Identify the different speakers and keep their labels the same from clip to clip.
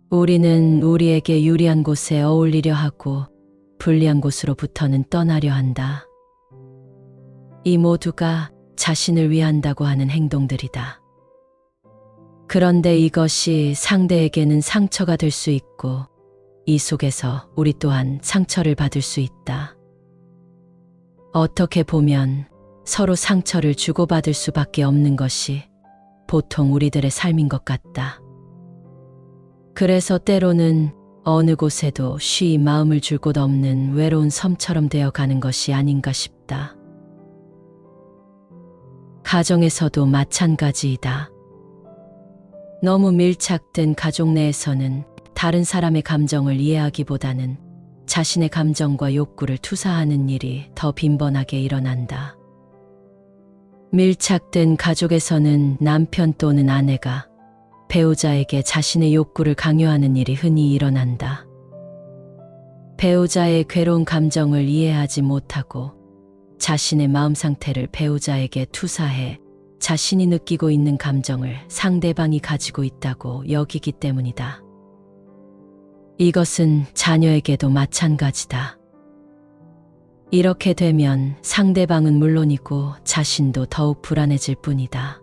Speaker 1: 우리는 우리에게 유리한 곳에 어울리려 하고 불리한 곳으로부터는 떠나려 한다. 이 모두가 자신을 위한다고 하는 행동들이다. 그런데 이것이 상대에게는 상처가 될 수 있고 이 속에서 우리 또한 상처를 받을 수 있다. 어떻게 보면 서로 상처를 주고받을 수밖에 없는 것이 보통 우리들의 삶인 것 같다. 그래서 때로는 어느 곳에도 쉬이 마음을 줄 곳 없는 외로운 섬처럼 되어 가는 것이 아닌가 싶다. 가정에서도 마찬가지이다. 너무 밀착된 가족 내에서는 다른 사람의 감정을 이해하기보다는 자신의 감정과 욕구를 투사하는 일이 더 빈번하게 일어난다. 밀착된 가족에서는 남편 또는 아내가 배우자에게 자신의 욕구를 강요하는 일이 흔히 일어난다. 배우자의 괴로운 감정을 이해하지 못하고 자신의 마음 상태를 배우자에게 투사해 자신이 느끼고 있는 감정을 상대방이 가지고 있다고 여기기 때문이다. 이것은 자녀에게도 마찬가지다. 이렇게 되면 상대방은 물론이고 자신도 더욱 불안해질 뿐이다.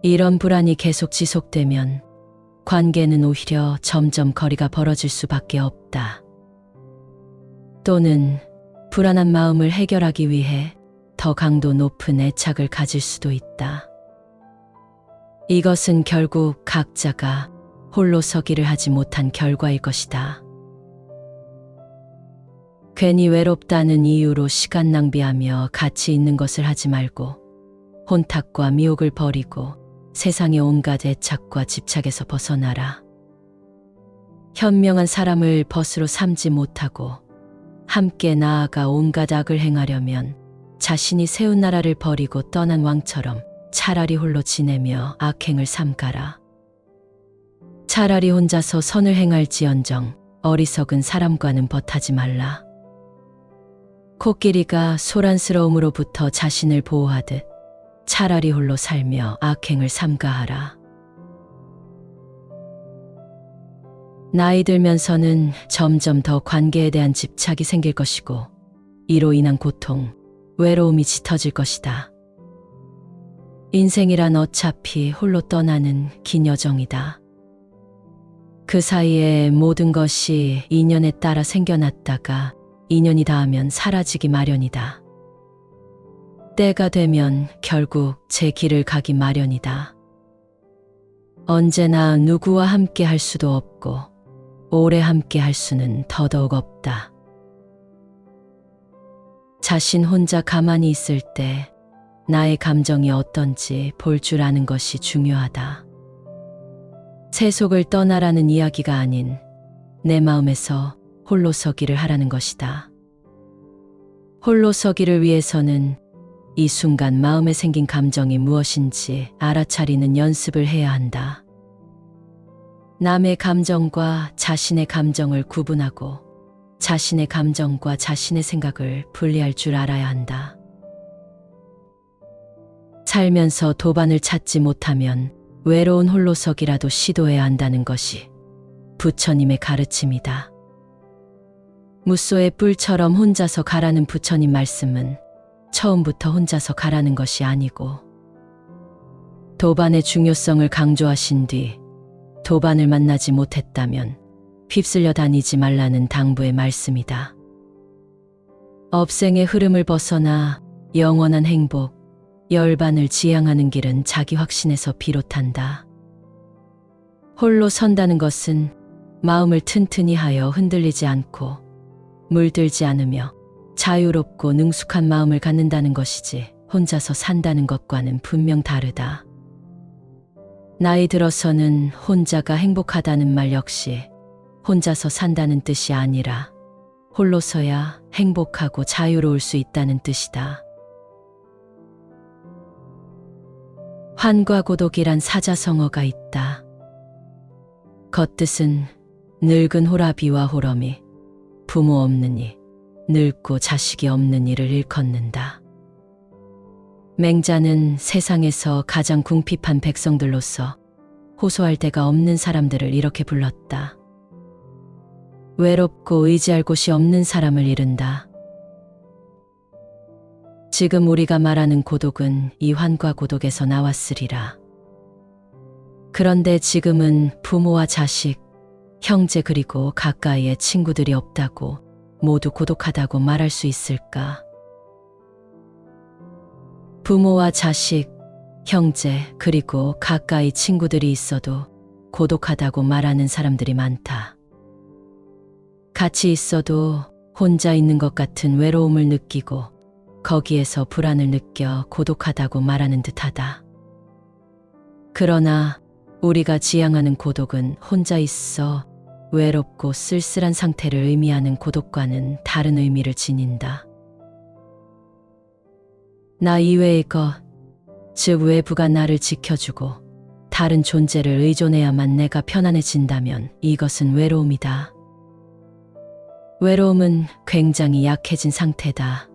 Speaker 1: 이런 불안이 계속 지속되면 관계는 오히려 점점 거리가 벌어질 수밖에 없다. 또는 불안한 마음을 해결하기 위해 더 강도 높은 애착을 가질 수도 있다. 이것은 결국 각자가 홀로 서기를 하지 못한 결과일 것이다. 괜히 외롭다는 이유로 시간 낭비하며 가치 있는 것을 하지 말고 혼탁과 미혹을 버리고 세상의 온갖 애착과 집착에서 벗어나라. 현명한 사람을 벗으로 삼지 못하고 함께 나아가 온갖 악을 행하려면 자신이 세운 나라를 버리고 떠난 왕처럼 차라리 홀로 지내며 악행을 삼가라. 차라리 혼자서 선을 행할지언정 어리석은 사람과는 벗하지 말라. 코끼리가 소란스러움으로부터 자신을 보호하듯 차라리 홀로 살며 악행을 삼가하라. 나이 들면서는 점점 더 관계에 대한 집착이 생길 것이고 이로 인한 고통, 외로움이 짙어질 것이다. 인생이란 어차피 홀로 떠나는 긴 여정이다. 그 사이에 모든 것이 인연에 따라 생겨났다가 인연이 닿으면 사라지기 마련이다. 때가 되면 결국 제 길을 가기 마련이다. 언제나 누구와 함께 할 수도 없고 오래 함께 할 수는 더더욱 없다. 자신 혼자 가만히 있을 때 나의 감정이 어떤지 볼 줄 아는 것이 중요하다. 세속을 떠나라는 이야기가 아닌 내 마음에서 홀로 서기를 하라는 것이다. 홀로 서기를 위해서는 이 순간 마음에 생긴 감정이 무엇인지 알아차리는 연습을 해야 한다. 남의 감정과 자신의 감정을 구분하고 자신의 감정과 자신의 생각을 분리할 줄 알아야 한다. 살면서 도반을 찾지 못하면 외로운 홀로서기라도 시도해야 한다는 것이 부처님의 가르침이다. 무소의 뿔처럼 혼자서 가라는 부처님 말씀은 처음부터 혼자서 가라는 것이 아니고 도반의 중요성을 강조하신 뒤 도반을 만나지 못했다면 휩쓸려 다니지 말라는 당부의 말씀이다. 업생의 흐름을 벗어나 영원한 행복, 열반을 지향하는 길은 자기 확신에서 비롯한다. 홀로 선다는 것은 마음을 튼튼히 하여 흔들리지 않고 물들지 않으며 자유롭고 능숙한 마음을 갖는다는 것이지 혼자서 산다는 것과는 분명 다르다. 나이 들어서는 혼자가 행복하다는 말 역시 혼자서 산다는 뜻이 아니라 홀로서야 행복하고 자유로울 수 있다는 뜻이다. 환과 고독이란 사자성어가 있다. 겉뜻은 늙은 호라비와 호러미, 부모 없는 이, 늙고 자식이 없는 이를 일컫는다. 맹자는 세상에서 가장 궁핍한 백성들로서 호소할 데가 없는 사람들을 이렇게 불렀다. 외롭고 의지할 곳이 없는 사람을 이른다. 지금 우리가 말하는 고독은 이환과 고독에서 나왔으리라. 그런데 지금은 부모와 자식, 형제 그리고 가까이의 친구들이 없다고 모두 고독하다고 말할 수 있을까? 부모와 자식, 형제 그리고 가까이 친구들이 있어도 고독하다고 말하는 사람들이 많다. 같이 있어도 혼자 있는 것 같은 외로움을 느끼고 거기에서 불안을 느껴 고독하다고 말하는 듯하다. 그러나 우리가 지향하는 고독은 혼자 있어 외롭고 쓸쓸한 상태를 의미하는 고독과는 다른 의미를 지닌다. 나 이외의 것, 즉 외부가 나를 지켜주고 다른 존재를 의존해야만 내가 편안해진다면 이것은 외로움이다. 외로움은 굉장히 약해진 상태다.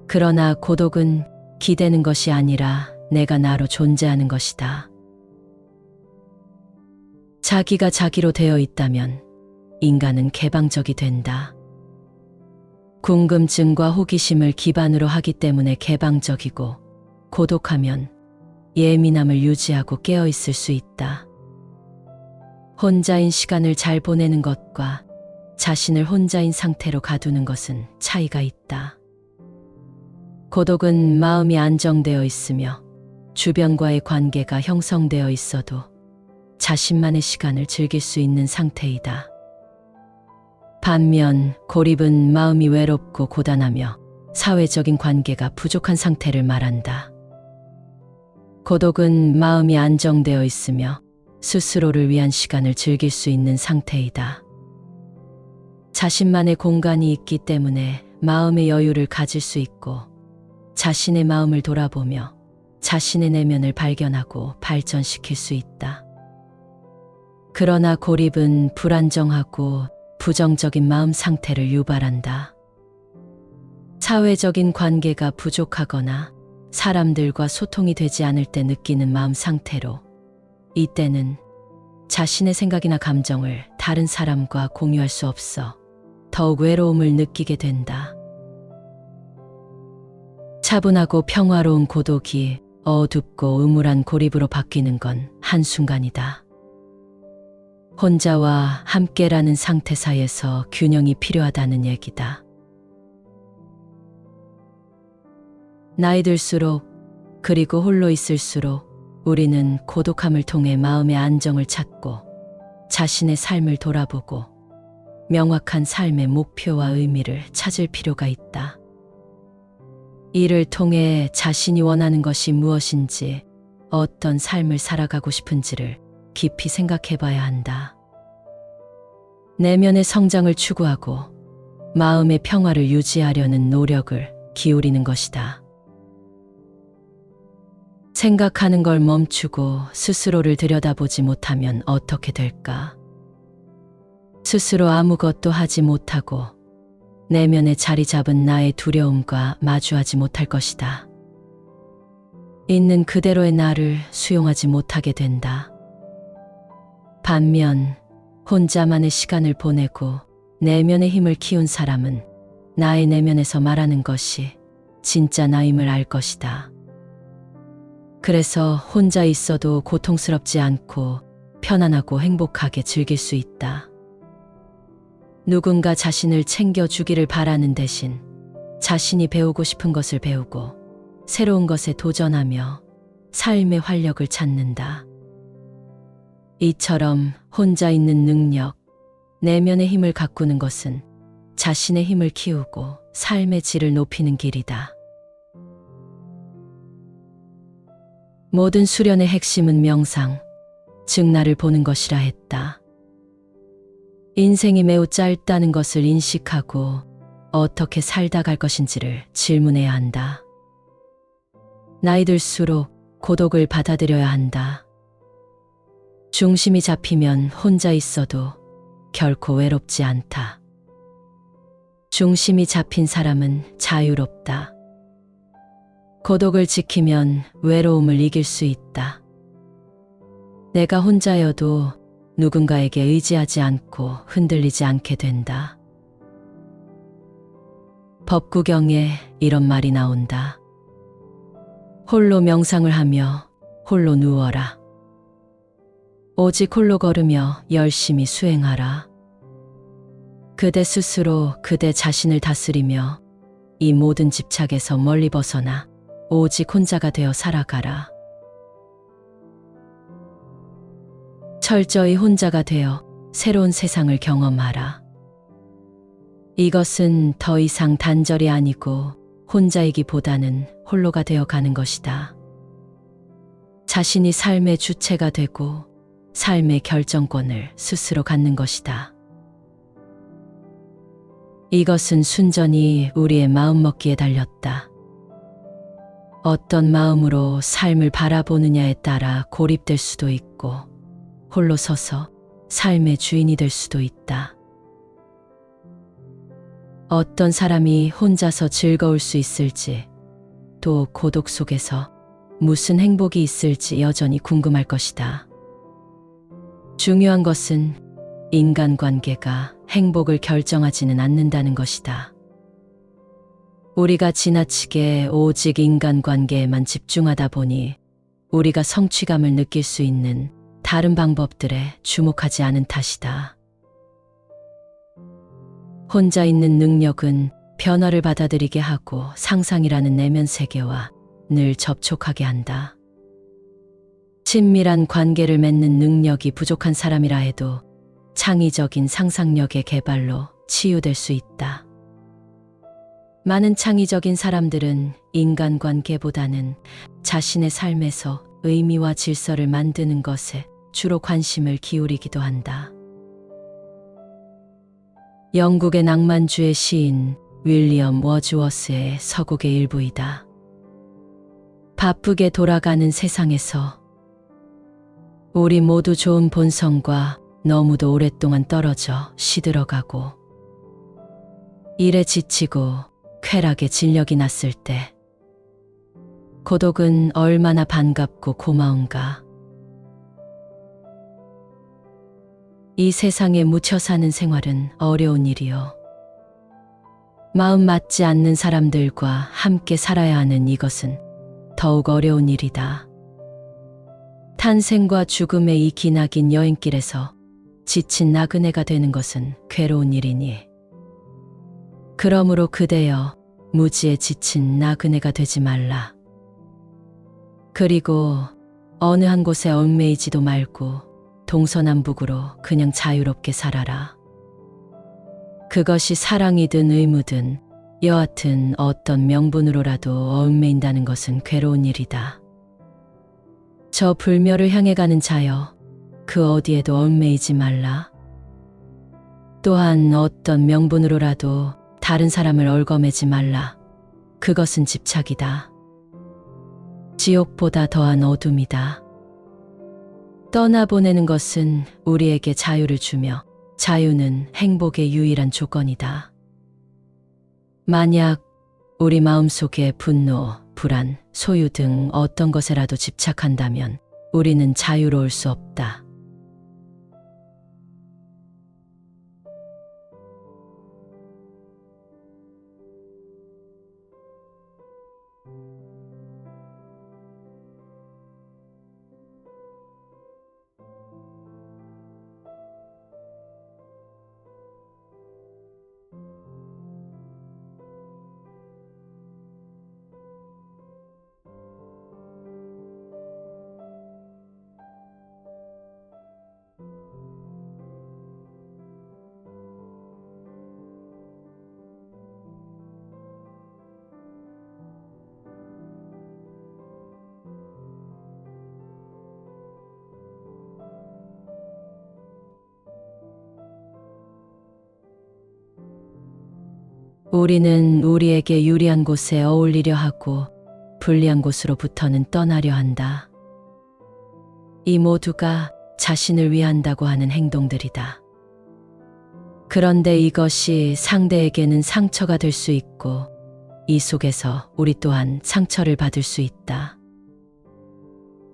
Speaker 1: 그러나 고독은 기대는 것이 아니라 내가 나로 존재하는 것이다. 자기가 자기로 되어 있다면 인간은 개방적이 된다. 궁금증과 호기심을 기반으로 하기 때문에 개방적이고 고독하면 예민함을 유지하고 깨어 있을 수 있다. 혼자인 시간을 잘 보내는 것과 자신을 혼자인 상태로 가두는 것은 차이가 있다. 고독은 마음이 안정되어 있으며 주변과의 관계가 형성되어 있어도 자신만의 시간을 즐길 수 있는 상태이다. 반면 고립은 마음이 외롭고 고단하며 사회적인 관계가 부족한 상태를 말한다. 고독은 마음이 안정되어 있으며 스스로를 위한 시간을 즐길 수 있는 상태이다. 자신만의 공간이 있기 때문에 마음의 여유를 가질 수 있고 자신의 마음을 돌아보며 자신의 내면을 발견하고 발전시킬 수 있다. 그러나 고립은 불안정하고 부정적인 마음 상태를 유발한다. 사회적인 관계가 부족하거나 사람들과 소통이 되지 않을 때 느끼는 마음 상태로 이때는 자신의 생각이나 감정을 다른 사람과 공유할 수 없어 더욱 외로움을 느끼게 된다. 차분하고 평화로운 고독이 어둡고 음울한 고립으로 바뀌는 건 한순간이다. 혼자와 함께라는 상태 사이에서 균형이 필요하다는 얘기다. 나이 들수록 그리고 홀로 있을수록 우리는 고독함을 통해 마음의 안정을 찾고 자신의 삶을 돌아보고 명확한 삶의 목표와 의미를 찾을 필요가 있다. 이를 통해 자신이 원하는 것이 무엇인지, 어떤 삶을 살아가고 싶은지를 깊이 생각해 봐야 한다. 내면의 성장을 추구하고 마음의 평화를 유지하려는 노력을 기울이는 것이다. 생각하는 걸 멈추고 스스로를 들여다보지 못하면 어떻게 될까? 스스로 아무것도 하지 못하고 내면에 자리 잡은 나의 두려움과 마주하지 못할 것이다. 있는 그대로의 나를 수용하지 못하게 된다. 반면 혼자만의 시간을 보내고 내면의 힘을 키운 사람은 나의 내면에서 말하는 것이 진짜 나임을 알 것이다. 그래서 혼자 있어도 고통스럽지 않고 편안하고 행복하게 즐길 수 있다. 누군가 자신을 챙겨주기를 바라는 대신 자신이 배우고 싶은 것을 배우고 새로운 것에 도전하며 삶의 활력을 찾는다. 이처럼 혼자 있는 능력, 내면의 힘을 가꾸는 것은 자신의 힘을 키우고 삶의 질을 높이는 길이다. 모든 수련의 핵심은 명상, 즉 나를 보는 것이라 했다. 인생이 매우 짧다는 것을 인식하고 어떻게 살다 갈 것인지를 질문해야 한다. 나이 들수록 고독을 받아들여야 한다. 중심이 잡히면 혼자 있어도 결코 외롭지 않다. 중심이 잡힌 사람은 자유롭다. 고독을 지키면 외로움을 이길 수 있다. 내가 혼자여도 누군가에게 의지하지 않고 흔들리지 않게 된다. 법구경에 이런 말이 나온다. 홀로 명상을 하며 홀로 누워라. 오직 홀로 걸으며 열심히 수행하라. 그대 스스로 그대 자신을 다스리며 이 모든 집착에서 멀리 벗어나 오직 혼자가 되어 살아가라. 철저히 혼자가 되어 새로운 세상을 경험하라. 이것은 더 이상 단절이 아니고 혼자이기보다는 홀로가 되어 가는 것이다. 자신이 삶의 주체가 되고 삶의 결정권을 스스로 갖는 것이다. 이것은 순전히 우리의 마음먹기에 달렸다. 어떤 마음으로 삶을 바라보느냐에 따라 고립될 수도 있고 홀로 서서 삶의 주인이 될 수도 있다. 어떤 사람이 혼자서 즐거울 수 있을지, 또 고독 속에서 무슨 행복이 있을지 여전히 궁금할 것이다. 중요한 것은 인간관계가 행복을 결정하지는 않는다는 것이다. 우리가 지나치게 오직 인간관계에만 집중하다 보니 우리가 성취감을 느낄 수 있는 다른 방법들에 주목하지 않은 탓이다. 혼자 있는 능력은 변화를 받아들이게 하고 상상이라는 내면 세계와 늘 접촉하게 한다. 친밀한 관계를 맺는 능력이 부족한 사람이라 해도 창의적인 상상력의 개발로 치유될 수 있다. 많은 창의적인 사람들은 인간관계보다는 자신의 삶에서 의미와 질서를 만드는 것에 주로 관심을 기울이기도 한다. 영국의 낭만주의 시인 윌리엄 워즈워스의 서곡의 일부이다. 바쁘게 돌아가는 세상에서 우리 모두 좋은 본성과 너무도 오랫동안 떨어져 시들어가고 일에 지치고 쾌락에 진력이 났을 때 고독은 얼마나 반갑고 고마운가. 이 세상에 묻혀 사는 생활은 어려운 일이요. 마음 맞지 않는 사람들과 함께 살아야 하는 이것은 더욱 어려운 일이다. 탄생과 죽음의 이 기나긴 여행길에서 지친 나그네가 되는 것은 괴로운 일이니. 그러므로 그대여 무지에 지친 나그네가 되지 말라. 그리고 어느 한 곳에 얽매이지도 말고 동서남북으로 그냥 자유롭게 살아라. 그것이 사랑이든 의무든 여하튼 어떤 명분으로라도 얽매인다는 것은 괴로운 일이다. 저 불멸을 향해 가는 자여, 그 어디에도 얽매이지 말라. 또한 어떤 명분으로라도 다른 사람을 얽어매지 말라. 그것은 집착이다. 지옥보다 더한 어둠이다. 떠나보내는 것은 우리에게 자유를 주며 자유는 행복의 유일한 조건이다. 만약 우리 마음속에 분노, 불안, 소유 등 어떤 것에라도 집착한다면 우리는 자유로울 수 없다. 우리는 우리에게 유리한 곳에 어울리려 하고 불리한 곳으로부터는 떠나려 한다. 이 모두가 자신을 위한다고 하는 행동들이다. 그런데 이것이 상대에게는 상처가 될 수 있고 이 속에서 우리 또한 상처를 받을 수 있다.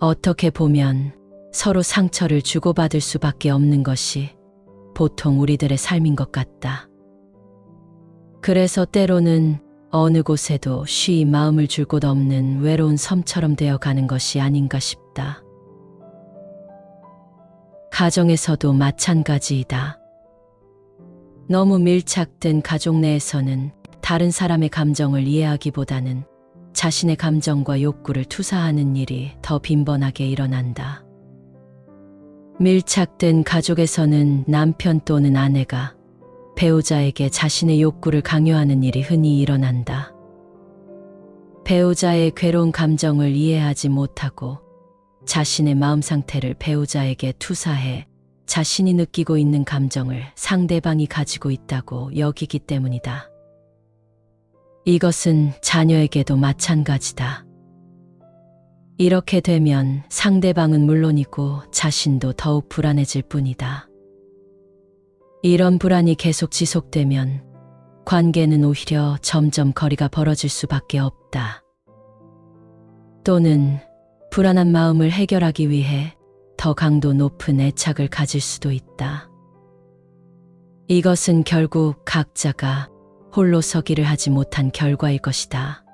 Speaker 1: 어떻게 보면 서로 상처를 주고받을 수밖에 없는 것이 보통 우리들의 삶인 것 같다. 그래서 때로는 어느 곳에도 쉬이 마음을 줄 곳 없는 외로운 섬처럼 되어 가는 것이 아닌가 싶다. 가정에서도 마찬가지이다. 너무 밀착된 가족 내에서는 다른 사람의 감정을 이해하기보다는 자신의 감정과 욕구를 투사하는 일이 더 빈번하게 일어난다. 밀착된 가족에서는 남편 또는 아내가 배우자에게 자신의 욕구를 강요하는 일이 흔히 일어난다. 배우자의 괴로운 감정을 이해하지 못하고 자신의 마음 상태를 배우자에게 투사해 자신이 느끼고 있는 감정을 상대방이 가지고 있다고 여기기 때문이다. 이것은 자녀에게도 마찬가지다. 이렇게 되면 상대방은 물론이고 자신도 더욱 불안해질 뿐이다. 이런 불안이 계속 지속되면 관계는 오히려 점점 거리가 벌어질 수밖에 없다. 또는 불안한 마음을 해결하기 위해 더 강도 높은 애착을 가질 수도 있다. 이것은 결국 각자가 홀로 서기를 하지 못한 결과일 것이다.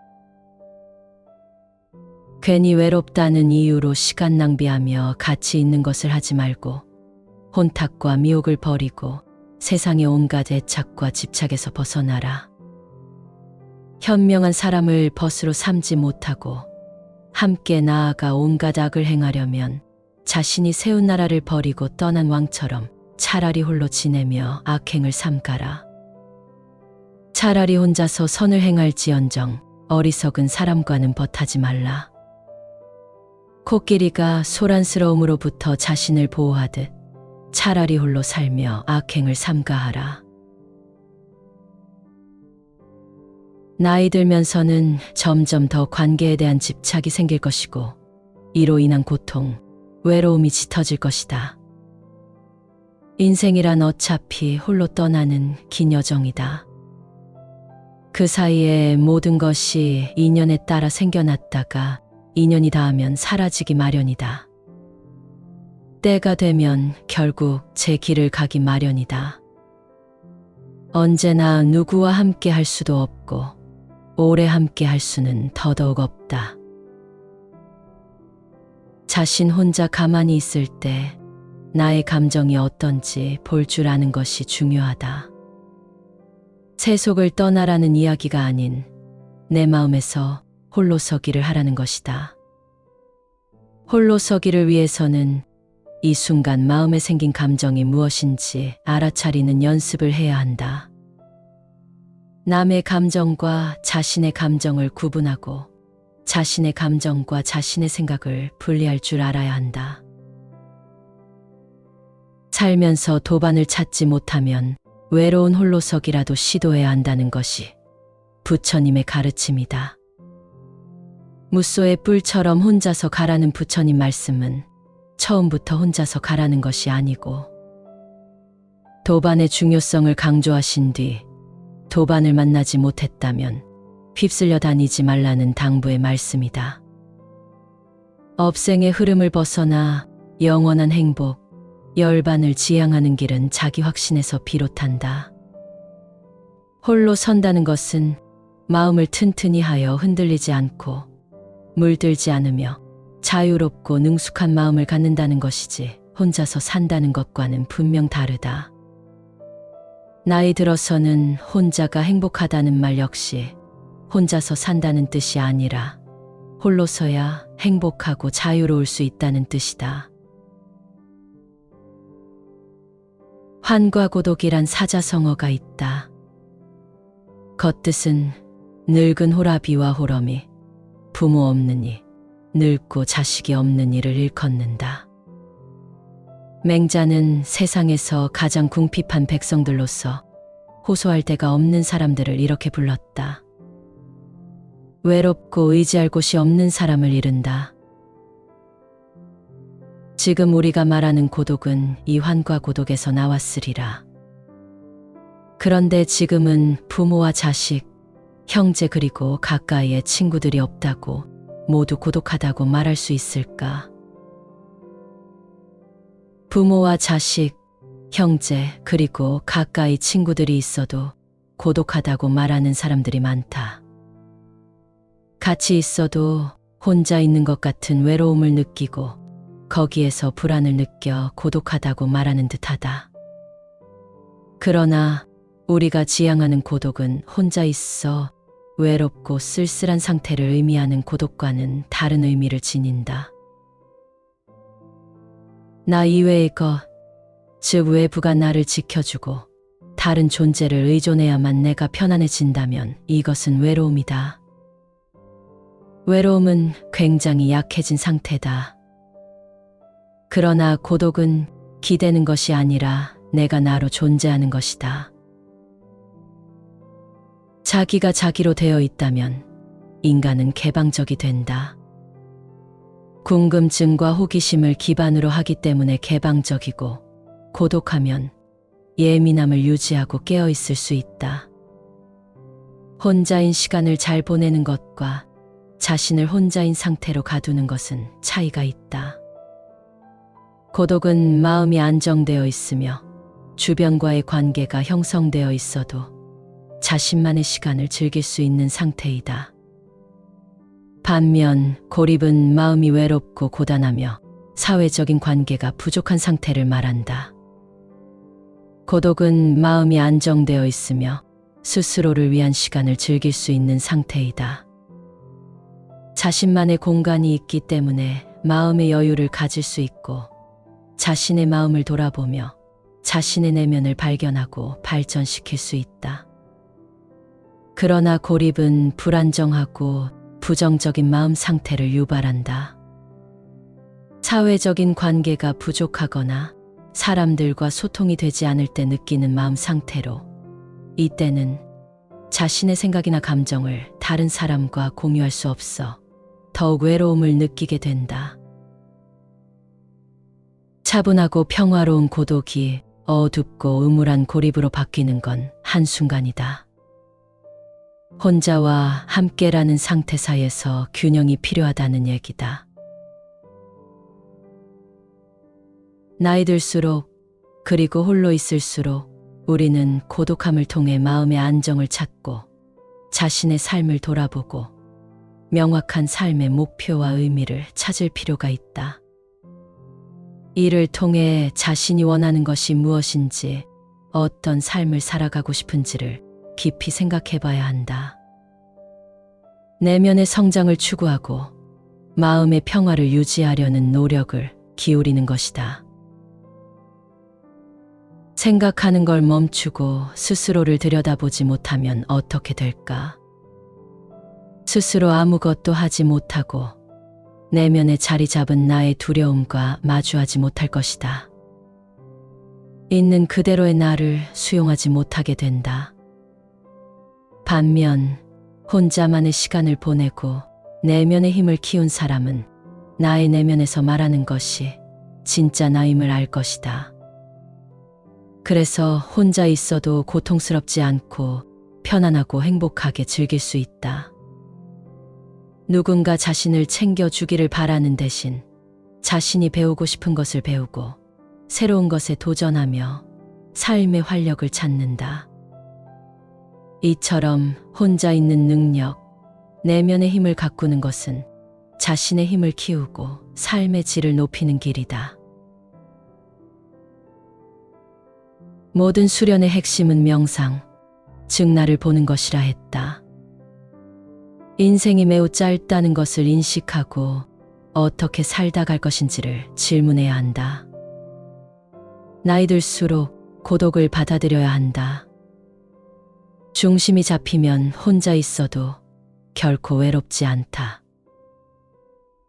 Speaker 1: 괜히 외롭다는 이유로 시간 낭비하며 가치 있는 것을 하지 말고 혼탁과 미혹을 버리고 세상의 온갖 애착과 집착에서 벗어나라. 현명한 사람을 벗으로 삼지 못하고 함께 나아가 온갖 악을 행하려면 자신이 세운 나라를 버리고 떠난 왕처럼 차라리 홀로 지내며 악행을 삼가라. 차라리 혼자서 선을 행할지언정 어리석은 사람과는 벗하지 말라. 코끼리가 소란스러움으로부터 자신을 보호하듯 차라리 홀로 살며 악행을 삼가하라. 나이 들면서는 점점 더 관계에 대한 집착이 생길 것이고 이로 인한 고통, 외로움이 짙어질 것이다. 인생이란 어차피 홀로 떠나는 긴 여정이다. 그 사이에 모든 것이 인연에 따라 생겨났다가 인연이 닿으면 사라지기 마련이다. 때가 되면 결국 제 길을 가기 마련이다. 언제나 누구와 함께 할 수도 없고 오래 함께 할 수는 더더욱 없다. 자신 혼자 가만히 있을 때 나의 감정이 어떤지 볼 줄 아는 것이 중요하다. 세속을 떠나라는 이야기가 아닌 내 마음에서 홀로 서기를 하라는 것이다. 홀로 서기를 위해서는 이 순간 마음에 생긴 감정이 무엇인지 알아차리는 연습을 해야 한다. 남의 감정과 자신의 감정을 구분하고 자신의 감정과 자신의 생각을 분리할 줄 알아야 한다. 살면서 도반을 찾지 못하면 외로운 홀로서기라도 시도해야 한다는 것이 부처님의 가르침이다. 무소의 뿔처럼 혼자서 가라는 부처님 말씀은 처음부터 혼자서 가라는 것이 아니고 도반의 중요성을 강조하신 뒤 도반을 만나지 못했다면 휩쓸려 다니지 말라는 당부의 말씀이다. 업생의 흐름을 벗어나 영원한 행복, 열반을 지향하는 길은 자기 확신에서 비롯한다. 홀로 선다는 것은 마음을 튼튼히 하여 흔들리지 않고 물들지 않으며 자유롭고 능숙한 마음을 갖는다는 것이지 혼자서 산다는 것과는 분명 다르다. 나이 들어서는 혼자가 행복하다는 말 역시 혼자서 산다는 뜻이 아니라 홀로서야 행복하고 자유로울 수 있다는 뜻이다. 환과 고독이란 사자성어가 있다. 겉뜻은 늙은 호라비와 호럼이 부모 없는 이, 늙고 자식이 없는 이를 일컫는다. 맹자는 세상에서 가장 궁핍한 백성들로서 호소할 데가 없는 사람들을 이렇게 불렀다. 외롭고 의지할 곳이 없는 사람을 이른다. 지금 우리가 말하는 고독은 이환과 고독에서 나왔으리라. 그런데 지금은 부모와 자식, 형제 그리고 가까이의 친구들이 없다고 모두 고독하다고 말할 수 있을까? 부모와 자식, 형제 그리고 가까이 친구들이 있어도 고독하다고 말하는 사람들이 많다. 같이 있어도 혼자 있는 것 같은 외로움을 느끼고 거기에서 불안을 느껴 고독하다고 말하는 듯하다. 그러나 우리가 지향하는 고독은 혼자 있어 외롭고 쓸쓸한 상태를 의미하는 고독과는 다른 의미를 지닌다. 나 이외의 것, 즉 외부가 나를 지켜주고 다른 존재를 의존해야만 내가 편안해진다면 이것은 외로움이다. 외로움은 굉장히 약해진 상태다. 그러나 고독은 기대는 것이 아니라 내가 나로 존재하는 것이다. 자기가 자기로 되어 있다면 인간은 개방적이 된다. 궁금증과 호기심을 기반으로 하기 때문에 개방적이고, 고독하면 예민함을 유지하고 깨어 있을 수 있다. 혼자인 시간을 잘 보내는 것과 자신을 혼자인 상태로 가두는 것은 차이가 있다. 고독은 마음이 안정되어 있으며 주변과의 관계가 형성되어 있어도 자신만의 시간을 즐길 수 있는 상태이다. 반면 고립은 마음이 외롭고 고단하며 사회적인 관계가 부족한 상태를 말한다. 고독은 마음이 안정되어 있으며 스스로를 위한 시간을 즐길 수 있는 상태이다. 자신만의 공간이 있기 때문에 마음의 여유를 가질 수 있고 자신의 마음을 돌아보며 자신의 내면을 발견하고 발전시킬 수 있다. 그러나 고립은 불안정하고 부정적인 마음 상태를 유발한다. 사회적인 관계가 부족하거나 사람들과 소통이 되지 않을 때 느끼는 마음 상태로, 이때는 자신의 생각이나 감정을 다른 사람과 공유할 수 없어 더욱 외로움을 느끼게 된다. 차분하고 평화로운 고독이 어둡고 음울한 고립으로 바뀌는 건 한순간이다. 혼자와 함께라는 상태 사이에서 균형이 필요하다는 얘기다. 나이 들수록, 그리고 홀로 있을수록 우리는 고독함을 통해 마음의 안정을 찾고 자신의 삶을 돌아보고 명확한 삶의 목표와 의미를 찾을 필요가 있다. 이를 통해 자신이 원하는 것이 무엇인지, 어떤 삶을 살아가고 싶은지를 깊이 생각해 봐야 한다. 내면의 성장을 추구하고 마음의 평화를 유지하려는 노력을 기울이는 것이다. 생각하는 걸 멈추고 스스로를 들여다보지 못하면 어떻게 될까? 스스로 아무것도 하지 못하고 내면에 자리 잡은 나의 두려움과 마주하지 못할 것이다. 있는 그대로의 나를 수용하지 못하게 된다. 반면 혼자만의 시간을 보내고 내면의 힘을 키운 사람은 나의 내면에서 말하는 것이 진짜 나임을 알 것이다. 그래서 혼자 있어도 고통스럽지 않고 편안하고 행복하게 즐길 수 있다. 누군가 자신을 챙겨주기를 바라는 대신 자신이 배우고 싶은 것을 배우고 새로운 것에 도전하며 삶의 활력을 찾는다. 이처럼 혼자 있는 능력, 내면의 힘을 가꾸는 것은 자신의 힘을 키우고 삶의 질을 높이는 길이다. 모든 수련의 핵심은 명상, 즉 나를 보는 것이라 했다. 인생이 매우 짧다는 것을 인식하고 어떻게 살다 갈 것인지를 질문해야 한다. 나이 들수록 고독을 받아들여야 한다. 중심이 잡히면 혼자 있어도 결코 외롭지 않다.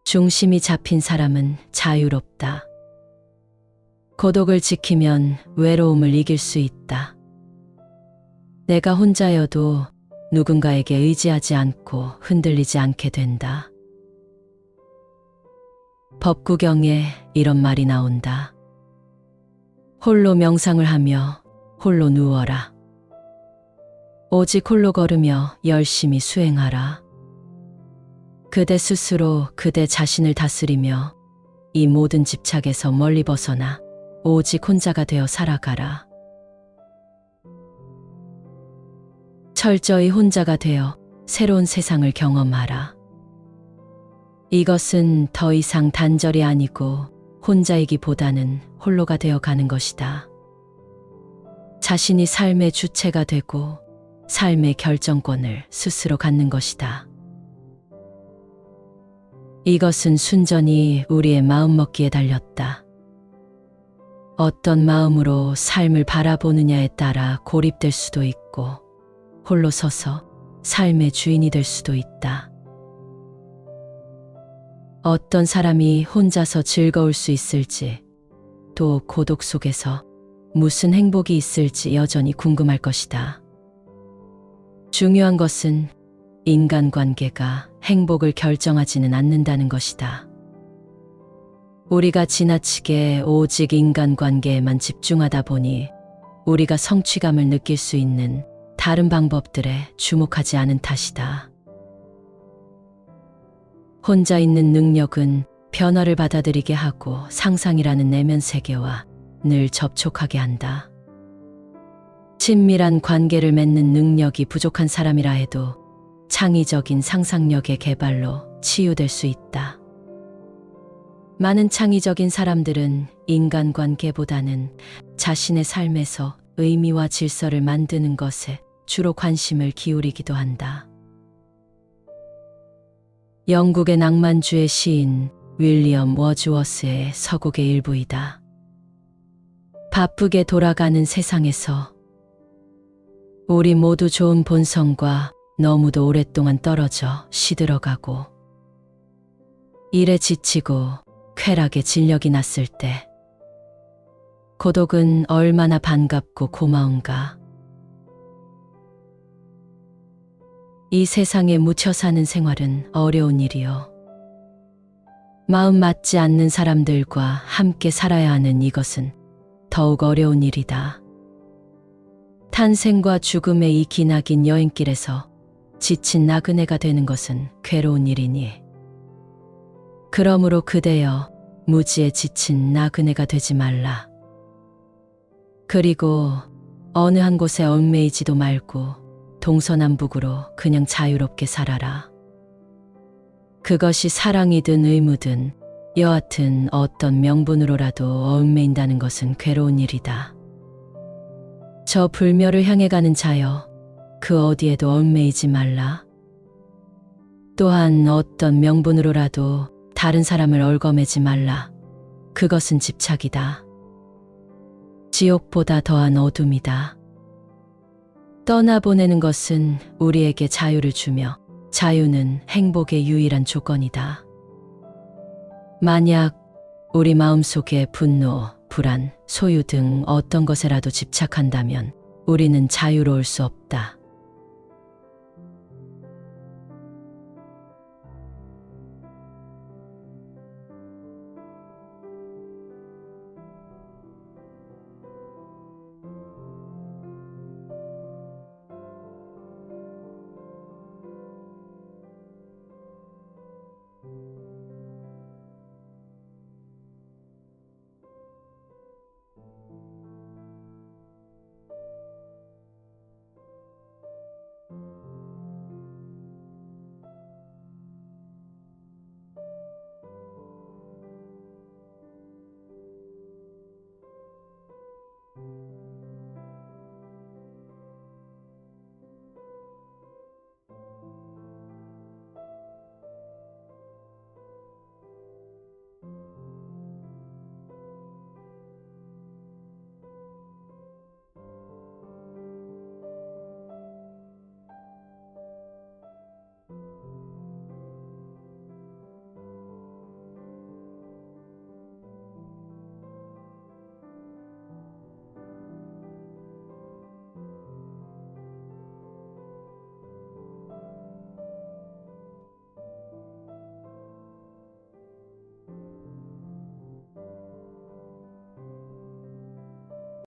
Speaker 1: 중심이 잡힌 사람은 자유롭다. 고독을 지키면 외로움을 이길 수 있다. 내가 혼자여도 누군가에게 의지하지 않고 흔들리지 않게 된다. 법구경에 이런 말이 나온다. 홀로 명상을 하며 홀로 누워라. 오직 홀로 걸으며 열심히 수행하라. 그대 스스로 그대 자신을 다스리며 이 모든 집착에서 멀리 벗어나 오직 혼자가 되어 살아가라. 철저히 혼자가 되어 새로운 세상을 경험하라. 이것은 더 이상 단절이 아니고 혼자이기보다는 홀로가 되어 가는 것이다. 자신이 삶의 주체가 되고 삶의 결정권을 스스로 갖는 것이다. 이것은 순전히 우리의 마음먹기에 달렸다. 어떤 마음으로 삶을 바라보느냐에 따라 고립될 수도 있고 홀로 서서 삶의 주인이 될 수도 있다. 어떤 사람이 혼자서 즐거울 수 있을지, 또 고독 속에서 무슨 행복이 있을지 여전히 궁금할 것이다. 중요한 것은 인간관계가 행복을 결정하지는 않는다는 것이다. 우리가 지나치게 오직 인간관계에만 집중하다 보니 우리가 성취감을 느낄 수 있는 다른 방법들에 주목하지 않은 탓이다. 혼자 있는 능력은 변화를 받아들이게 하고 상상이라는 내면 세계와 늘 접촉하게 한다. 친밀한 관계를 맺는 능력이 부족한 사람이라 해도 창의적인 상상력의 개발로 치유될 수 있다. 많은 창의적인 사람들은 인간관계보다는 자신의 삶에서 의미와 질서를 만드는 것에 주로 관심을 기울이기도 한다. 영국의 낭만주의 시인 윌리엄 워즈워스의 서곡의 일부이다. 바쁘게 돌아가는 세상에서 우리 모두 좋은 본성과 너무도 오랫동안 떨어져 시들어가고 일에 지치고 쾌락에 진력이 났을 때 고독은 얼마나 반갑고 고마운가. 이 세상에 묻혀 사는 생활은 어려운 일이요. 마음 맞지 않는 사람들과 함께 살아야 하는 이것은 더욱 어려운 일이다. 탄생과 죽음의 이 기나긴 여행길에서 지친 나그네가 되는 것은 괴로운 일이니. 그러므로 그대여 무지에 지친 나그네가 되지 말라. 그리고 어느 한 곳에 얽매이지도 말고 동서남북으로 그냥 자유롭게 살아라. 그것이 사랑이든 의무든 여하튼 어떤 명분으로라도 얽매인다는 것은 괴로운 일이다. 저 불멸을 향해 가는 자여, 그 어디에도 얽매이지 말라. 또한 어떤 명분으로라도 다른 사람을 얽어매지 말라. 그것은 집착이다. 지옥보다 더한 어둠이다. 떠나보내는 것은 우리에게 자유를 주며 자유는 행복의 유일한 조건이다. 만약 우리 마음속에 분노, 불안, 소유 등 어떤 것에라도 집착한다면 우리는 자유로울 수 없다.